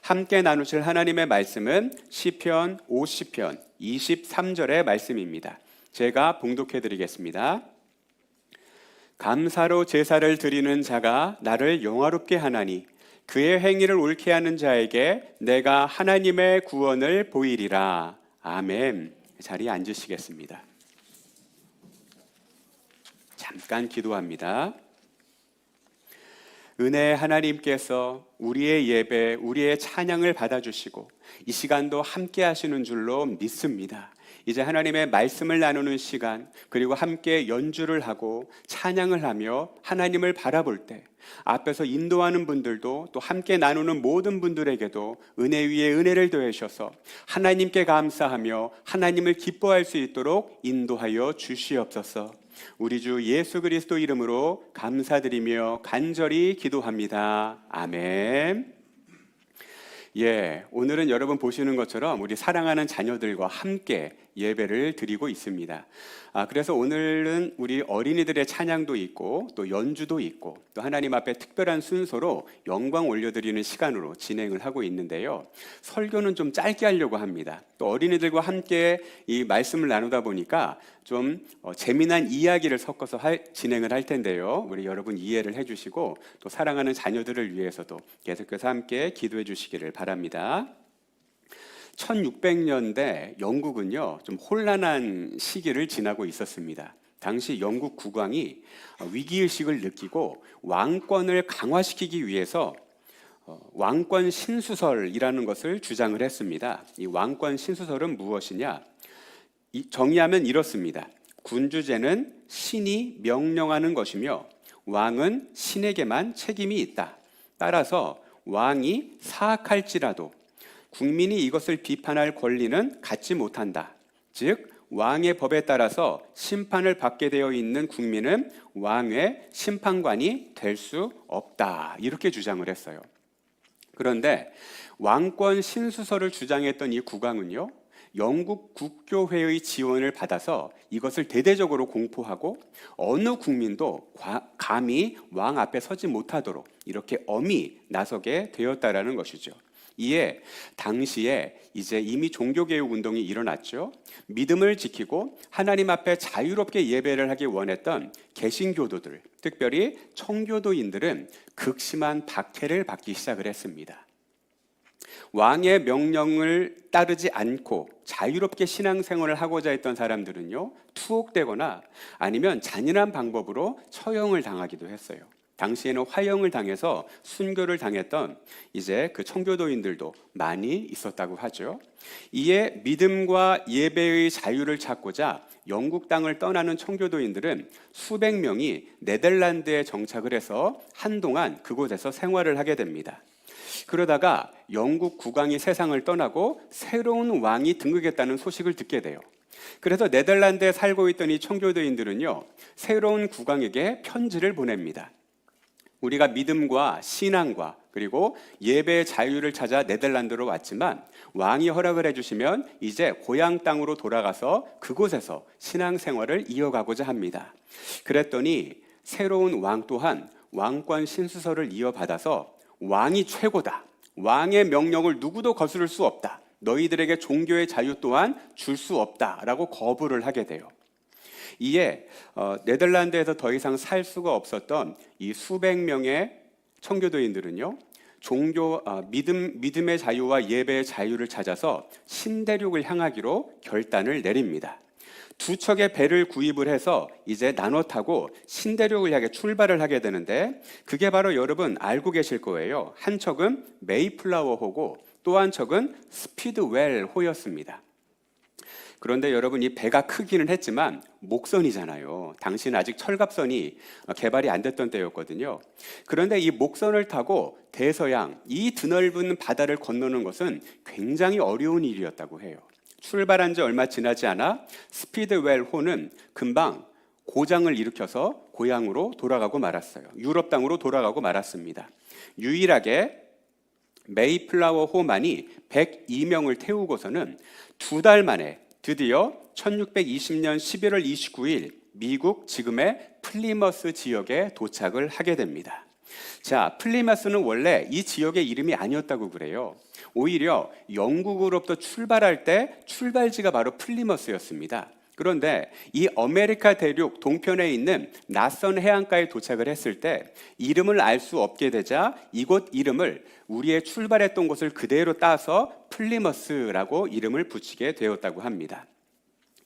함께 나누실 하나님의 말씀은 시편 50편 23절의 말씀입니다. 제가 봉독해 드리겠습니다. 감사로 제사를 드리는 자가 나를 영화롭게 하나니 그의 행위를 옳게 하는 자에게 내가 하나님의 구원을 보이리라. 아멘. 자리에 앉으시겠습니다. 잠깐 기도합니다. 은혜의 하나님께서 우리의 예배, 우리의 찬양을 받아주시고 이 시간도 함께 하시는 줄로 믿습니다. 이제 하나님의 말씀을 나누는 시간, 그리고 함께 연주를 하고 찬양을 하며 하나님을 바라볼 때 앞에서 인도하는 분들도 또 함께 나누는 모든 분들에게도 은혜 위에 은혜를 더하셔서 하나님께 감사하며 하나님을 기뻐할 수 있도록 인도하여 주시옵소서. 우리 주 예수 그리스도 이름으로 감사드리며 간절히 기도합니다. 아멘. 오늘은 여러분 보시는 것처럼 우리 사랑하는 자녀들과 함께 예배를 드리고 있습니다. 그래서 오늘은 우리 어린이들의 찬양도 있고 또 연주도 있고 또 하나님 앞에 특별한 순서로 영광 올려드리는 시간으로 진행을 하고 있는데요. 설교는 좀 짧게 하려고 합니다. 또 어린이들과 함께 이 말씀을 나누다 보니까 좀 재미난 이야기를 섞어서 진행을 할 텐데요. 우리 여러분 이해를 해주시고 또 사랑하는 자녀들을 위해서도 계속해서 함께 기도해 주시기를 바랍니다. 1600년대 영국은요, 좀 혼란한 시기를 지나고 있었습니다. 당시 영국 국왕이 위기의식을 느끼고 왕권을 강화시키기 위해서 왕권 신수설이라는 것을 주장을 했습니다. 이 왕권 신수설은 무엇이냐? 정의하면 이렇습니다. 군주제는 신이 명령하는 것이며 왕은 신에게만 책임이 있다. 따라서 왕이 사악할지라도 국민이 이것을 비판할 권리는 갖지 못한다. 즉 왕의 법에 따라서 심판을 받게 되어 있는 국민은 왕의 심판관이 될 수 없다. 이렇게 주장을 했어요. 그런데 왕권 신수설을 주장했던 이 국왕은요, 영국 국교회의 지원을 받아서 이것을 대대적으로 공포하고 어느 국민도 감히 왕 앞에 서지 못하도록 이렇게 엄히 나서게 되었다라는 것이죠. 이에 당시에 이제 이미 종교개혁 운동이 일어났죠. 믿음을 지키고 하나님 앞에 자유롭게 예배를 하기 원했던 개신교도들, 특별히 청교도인들은 극심한 박해를 받기 시작을 했습니다. 왕의 명령을 따르지 않고 자유롭게 신앙생활을 하고자 했던 사람들은요, 투옥되거나 아니면 잔인한 방법으로 처형을 당하기도 했어요. 당시에는 화형을 당해서 순교를 당했던 이제 그 청교도인들도 많이 있었다고 하죠. 이에 믿음과 예배의 자유를 찾고자 영국 땅을 떠나는 청교도인들은 수백 명이 네덜란드에 정착을 해서 한동안 그곳에서 생활을 하게 됩니다. 그러다가 영국 국왕이 세상을 떠나고 새로운 왕이 등극했다는 소식을 듣게 돼요. 그래서 네덜란드에 살고 있던 이 청교도인들은요, 새로운 국왕에게 편지를 보냅니다. 우리가 믿음과 신앙과 그리고 예배의 자유를 찾아 네덜란드로 왔지만 왕이 허락을 해주시면 이제 고향 땅으로 돌아가서 그곳에서 신앙생활을 이어가고자 합니다. 그랬더니 새로운 왕 또한 왕권 신수설을 이어받아서 왕이 최고다. 왕의 명령을 누구도 거스를 수 없다. 너희들에게 종교의 자유 또한 줄 수 없다라고 거부를 하게 돼요. 이에 네덜란드에서 더 이상 살 수가 없었던 이 수백 명의 청교도인들은요, 믿음의 자유와 예배의 자유를 찾아서 신대륙을 향하기로 결단을 내립니다. 두 척의 배를 구입을 해서 이제 나눠 타고 신대륙을 향해 출발을 하게 되는데, 그게 바로 여러분 알고 계실 거예요. 한 척은 메이플라워 호고 또 한 척은 스피드웰 호였습니다. 그런데 여러분, 이 배가 크기는 했지만 목선이잖아요. 당시는 아직 철갑선이 개발이 안 됐던 때였거든요. 그런데 이 목선을 타고 대서양, 이 드넓은 바다를 건너는 것은 굉장히 어려운 일이었다고 해요. 출발한 지 얼마 지나지 않아 스피드웰 호는 금방 고장을 일으켜서 고향으로 돌아가고 말았어요. 유럽 땅으로 돌아가고 말았습니다. 유일하게 메이플라워 호만이 102명을 태우고서는 2달 만에 드디어 1620년 11월 29일 미국 지금의 플리머스 지역에 도착을 하게 됩니다. 자, 플리마스는 원래 이 지역의 이름이 아니었다고 그래요. 오히려 영국으로부터 출발할 때 출발지가 바로 플리머스였습니다. 그런데 이 아메리카 대륙 동편에 있는 낯선 해안가에 도착을 했을 때 이름을 알 수 없게 되자 이곳 이름을 우리의 출발했던 곳을 그대로 따서 플리머스라고 이름을 붙이게 되었다고 합니다.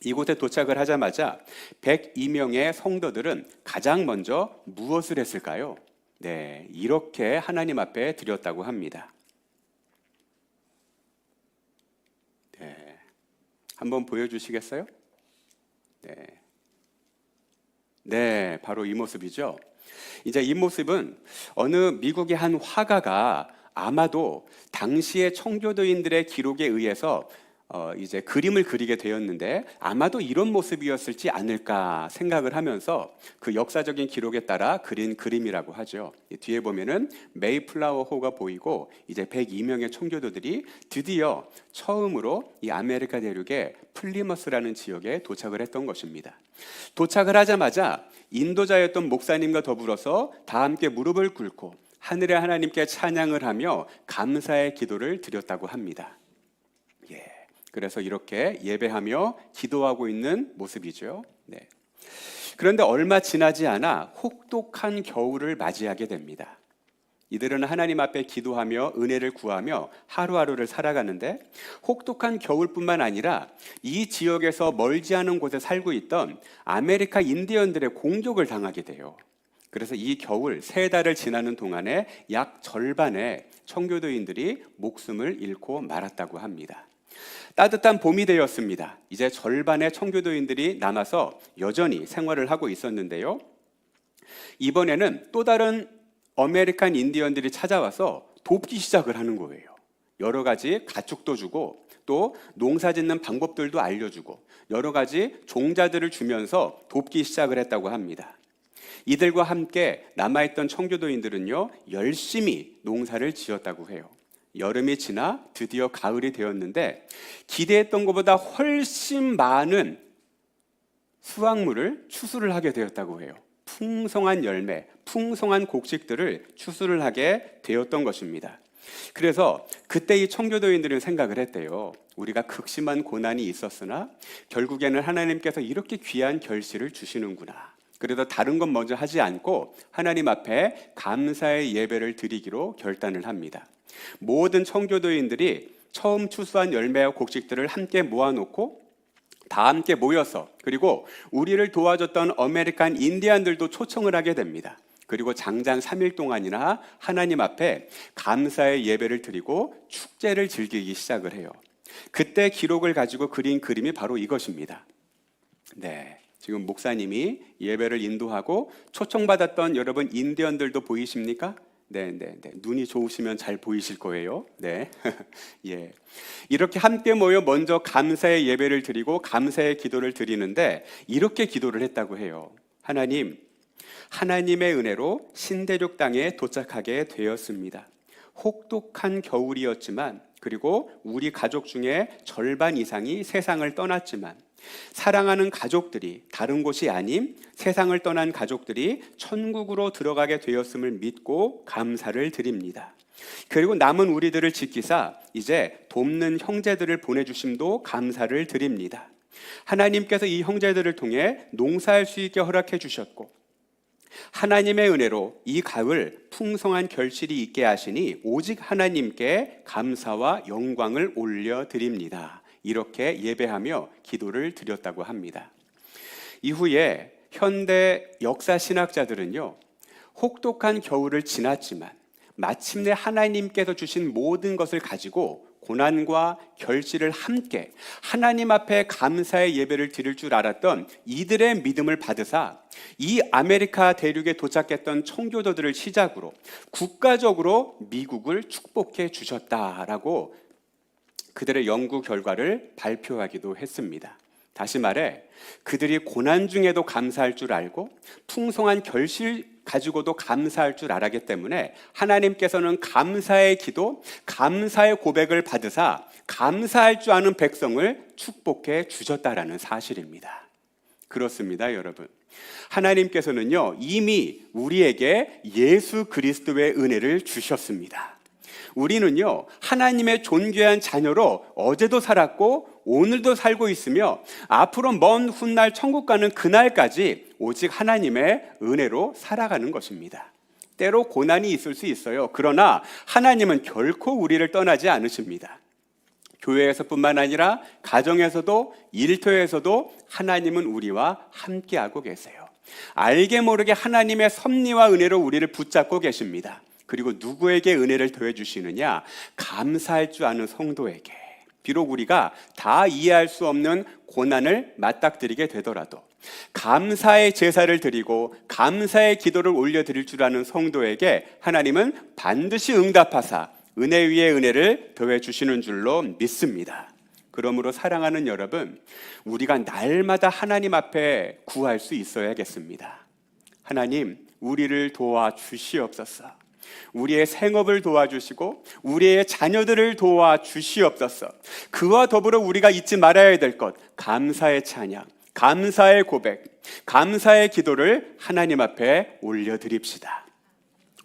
이곳에 도착을 하자마자 102명의 성도들은 가장 먼저 무엇을 했을까요? 네, 이렇게 하나님 앞에 드렸다고 합니다. 네, 한번 보여주시겠어요? 네, 바로 이 모습이죠. 이제 이 모습은 어느 미국의 한 화가가 아마도 당시의 청교도인들의 기록에 의해서 이제 그림을 그리게 되었는데 아마도 이런 모습이었을지 않을까 생각을 하면서 그 역사적인 기록에 따라 그린 그림이라고 하죠. 뒤에 보면은 메이플라워 호가 보이고 이제 102명의 청교도들이 드디어 처음으로 이 아메리카 대륙의 플리머스라는 지역에 도착을 했던 것입니다. 도착을 하자마자 인도자였던 목사님과 더불어서 다 함께 무릎을 꿇고 하늘의 하나님께 찬양을 하며 감사의 기도를 드렸다고 합니다. 그래서 이렇게 예배하며 기도하고 있는 모습이죠. 네. 그런데 얼마 지나지 않아 혹독한 겨울을 맞이하게 됩니다. 이들은 하나님 앞에 기도하며 은혜를 구하며 하루하루를 살아가는데 혹독한 겨울뿐만 아니라 이 지역에서 멀지 않은 곳에 살고 있던 아메리카 인디언들의 공격을 당하게 돼요. 그래서 이 겨울 3달을 지나는 동안에 약 절반의 청교도인들이 목숨을 잃고 말았다고 합니다. 따뜻한 봄이 되었습니다. 이제 절반의 청교도인들이 남아서 여전히 생활을 하고 있었는데요. 이번에는 또 다른 아메리칸 인디언들이 찾아와서 돕기 시작을 하는 거예요. 여러 가지 가축도 주고 또 농사 짓는 방법들도 알려주고 여러 가지 종자들을 주면서 돕기 시작을 했다고 합니다. 이들과 함께 남아있던 청교도인들은요, 열심히 농사를 지었다고 해요. 여름이 지나 드디어 가을이 되었는데 기대했던 것보다 훨씬 많은 수확물을 추수를 하게 되었다고 해요. 풍성한 열매, 풍성한 곡식들을 추수를 하게 되었던 것입니다. 그래서 그때 이 청교도인들은 생각을 했대요. 우리가 극심한 고난이 있었으나 결국에는 하나님께서 이렇게 귀한 결실을 주시는구나. 그래도 다른 건 먼저 하지 않고 하나님 앞에 감사의 예배를 드리기로 결단을 합니다. 모든 청교도인들이 처음 추수한 열매와 곡식들을 함께 모아놓고 다 함께 모여서 그리고 우리를 도와줬던 아메리칸 인디안들도 초청을 하게 됩니다. 그리고 장장 3일 동안이나 하나님 앞에 감사의 예배를 드리고 축제를 즐기기 시작을 해요. 그때 기록을 가지고 그린 그림이 바로 이것입니다. 네, 지금 목사님이 예배를 인도하고 초청받았던 여러분 인디언들도 보이십니까? 네. 눈이 좋으시면 잘 보이실 거예요. 네. 예. 이렇게 함께 모여 먼저 감사의 예배를 드리고 감사의 기도를 드리는데 이렇게 기도를 했다고 해요. 하나님, 하나님의 은혜로 신대륙 땅에 도착하게 되었습니다. 혹독한 겨울이었지만 그리고 우리 가족 중에 절반 이상이 세상을 떠났지만 사랑하는 가족들이 다른 곳이 아닌 세상을 떠난 가족들이 천국으로 들어가게 되었음을 믿고 감사를 드립니다. 그리고 남은 우리들을 지키사 이제 돕는 형제들을 보내주심도 감사를 드립니다. 하나님께서 이 형제들을 통해 농사할 수 있게 허락해 주셨고 하나님의 은혜로 이 가을 풍성한 결실이 있게 하시니 오직 하나님께 감사와 영광을 올려드립니다. 이렇게 예배하며 기도를 드렸다고 합니다. 이후에 현대 역사 신학자들은요, 혹독한 겨울을 지났지만 마침내 하나님께서 주신 모든 것을 가지고 고난과 결실을 함께 하나님 앞에 감사의 예배를 드릴 줄 알았던 이들의 믿음을 받으사 이 아메리카 대륙에 도착했던 청교도들을 시작으로 국가적으로 미국을 축복해 주셨다라고 그들의 연구 결과를 발표하기도 했습니다. 다시 말해 그들이 고난 중에도 감사할 줄 알고 풍성한 결실 가지고도 감사할 줄 알았기 때문에 하나님께서는 감사의 기도, 감사의 고백을 받으사 감사할 줄 아는 백성을 축복해 주셨다라는 사실입니다. 그렇습니다, 여러분. 하나님께서는요, 이미 우리에게 예수 그리스도의 은혜를 주셨습니다. 우리는요, 하나님의 존귀한 자녀로 어제도 살았고 오늘도 살고 있으며 앞으로 먼 훗날 천국 가는 그날까지 오직 하나님의 은혜로 살아가는 것입니다. 때로 고난이 있을 수 있어요. 그러나 하나님은 결코 우리를 떠나지 않으십니다. 교회에서뿐만 아니라 가정에서도 일터에서도 하나님은 우리와 함께하고 계세요. 알게 모르게 하나님의 섭리와 은혜로 우리를 붙잡고 계십니다. 그리고 누구에게 은혜를 더해주시느냐? 감사할 줄 아는 성도에게. 비록 우리가 다 이해할 수 없는 고난을 맞닥뜨리게 되더라도 감사의 제사를 드리고 감사의 기도를 올려드릴 줄 아는 성도에게 하나님은 반드시 응답하사 은혜 위에 은혜를 더해주시는 줄로 믿습니다. 그러므로 사랑하는 여러분, 우리가 날마다 하나님 앞에 구할 수 있어야겠습니다. 하나님, 우리를 도와주시옵소서. 우리의 생업을 도와주시고 우리의 자녀들을 도와주시옵소서. 그와 더불어 우리가 잊지 말아야 될 것, 감사의 찬양, 감사의 고백, 감사의 기도를 하나님 앞에 올려드립시다.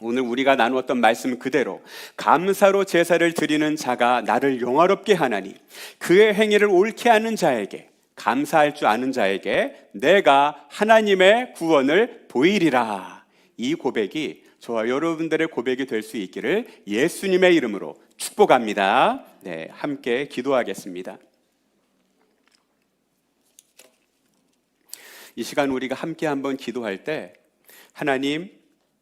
오늘 우리가 나누었던 말씀 그대로 감사로 제사를 드리는 자가 나를 영화롭게 하나니 그의 행위를 옳게 하는 자에게, 감사할 줄 아는 자에게 내가 하나님의 구원을 보이리라. 이 고백이 저와 여러분들의 고백이 될 수 있기를 예수님의 이름으로 축복합니다. 네, 함께 기도하겠습니다. 이 시간 우리가 함께 한번 기도할 때 하나님,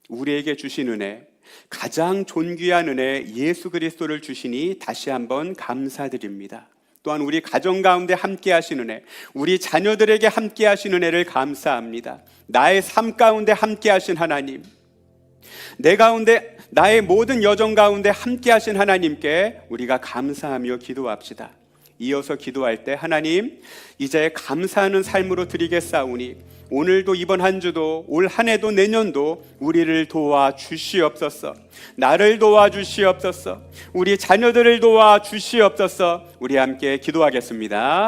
우리에게 주신 은혜, 가장 존귀한 은혜 예수 그리스도를 주시니 다시 한번 감사드립니다. 또한 우리 가정 가운데 함께 하신 은혜, 우리 자녀들에게 함께 하신 은혜를 감사합니다. 나의 삶 가운데 함께 하신 하나님, 내 가운데 나의 모든 여정 가운데 함께 하신 하나님께 우리가 감사하며 기도합시다. 이어서 기도할 때 하나님, 이제 감사하는 삶으로 드리겠사오니 오늘도 이번 한 주도 올 한 해도 내년도 우리를 도와주시옵소서. 나를 도와주시옵소서. 우리 자녀들을 도와주시옵소서. 우리 함께 기도하겠습니다.